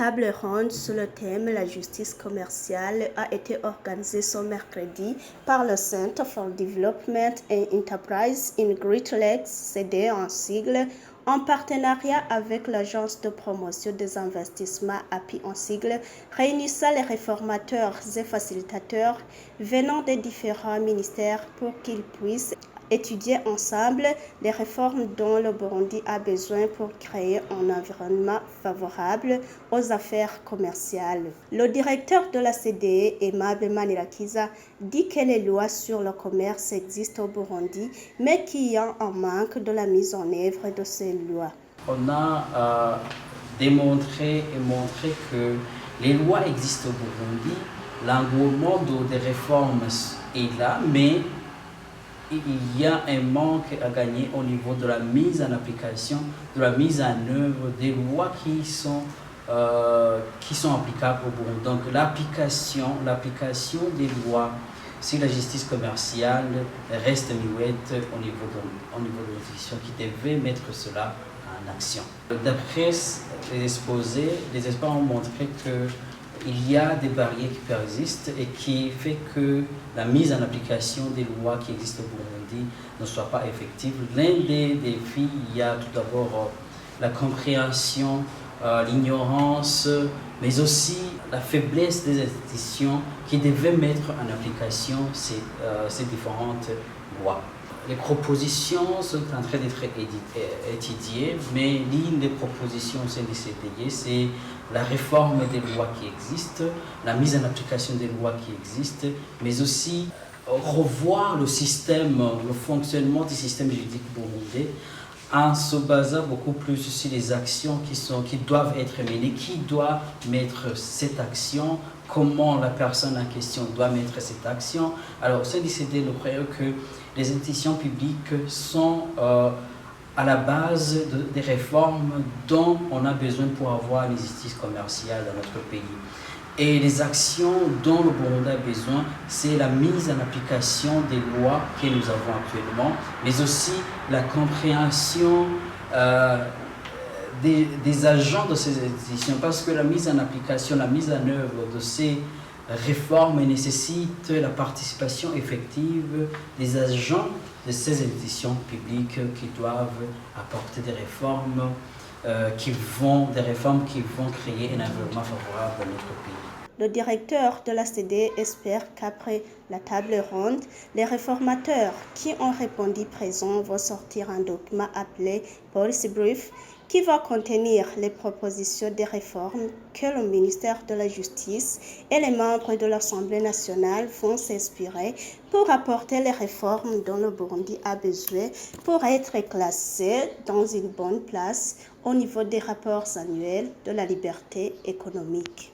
table ronde sur le thème La justice commerciale a été organisée ce mercredi par le Center for Development and Enterprise in Great Lakes, CD en sigle, en partenariat avec l'Agence de promotion des investissements API en sigle, réunissant les réformateurs et facilitateurs venant des différents ministères pour qu'ils puissent étudier ensemble les réformes dont le Burundi a besoin pour créer un environnement favorable aux affaires commerciales. Le directeur de la CDE, Aimable Manirakiza, dit que les lois sur le commerce existent au Burundi, mais qu'il y a un manque de la mise en œuvre de ces lois. On a démontré et montré que les lois existent au Burundi, l'engouement des réformes est là, mais il y a un manque à gagner au niveau de la mise en application, de la mise en œuvre des lois qui sont applicables au Burundi. Donc l'application des lois sur la justice commerciale reste muette au niveau de l'institution qui devait mettre cela en action. D'après les exposés, les experts ont montré qu'il y a des barrières qui persistent et qui fait que la mise en application des lois qui existent au Burundi ne soit pas effective. L'un des défis, il y a tout d'abord la compréhension, l'ignorance, mais aussi la faiblesse des institutions qui devaient mettre en application ces différentes lois. Les propositions sont en train d'être étudiées, mais l'une des propositions au sein du CDE, c'est la réforme des lois qui existent, la mise en application des lois qui existent, mais aussi revoir le système, le fonctionnement du système juridique burundais en se basant beaucoup plus sur les actions qui doivent être menées, qui doit mettre cette action, comment la personne en question doit mettre cette action. Alors au sein du CDE, nous croyons que les institutions publiques sont à la base des réformes dont on a besoin pour avoir une justice commerciale dans notre pays. Et les actions dont le Burundi a besoin, c'est la mise en application des lois que nous avons actuellement, mais aussi la compréhension des agents de ces institutions, parce que la mise en application, la mise en œuvre de ces réformes nécessite la participation effective des agents de ces institutions publiques qui doivent apporter des réformes qui vont créer un environnement favorable dans notre pays. Le directeur de la CDE espère qu'après la table ronde, les réformateurs qui ont répondu présents vont sortir un document appelé Policy Brief qui va contenir les propositions de réformes que le ministère de la Justice et les membres de l'Assemblée nationale vont s'inspirer pour apporter les réformes dont le Burundi a besoin pour être classé dans une bonne place au niveau des rapports annuels de la liberté économique.